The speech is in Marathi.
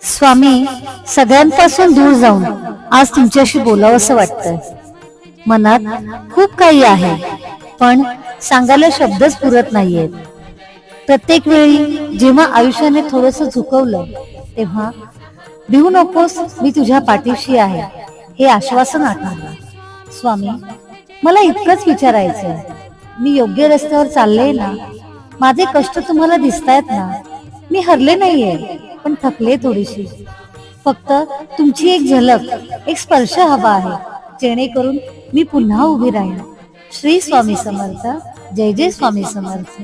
स्वामी, सगळ्यांपासून दूर जाऊन आज तुमच्याशी बोलावंसं वाटतंय. मनात खूप काही आहे, पण सांगायला शब्दच पुरत नाहीयेत. प्रत्येक वेळी जेव्हा आयुष्याने थोडंसं झुकवलं, तेव्हा भिवू नकोस, मी तुझ्या पाठीशी आहे हे आश्वासन आठवलं. स्वामी, मला इतकंच विचारायचंय, मी योग्य रस्त्यावर चालले ना? माझे कष्ट तुम्हाला दिसतायत ना? मी हरले नाहीये, पण थकले थोडीशी. फक्त तुमची एक झलक, एक स्पर्श हवा आहे, जेणेकरून मी पुन्हा उभी राहीन. श्री स्वामी समर्थ. जय जय स्वामी समर्थ.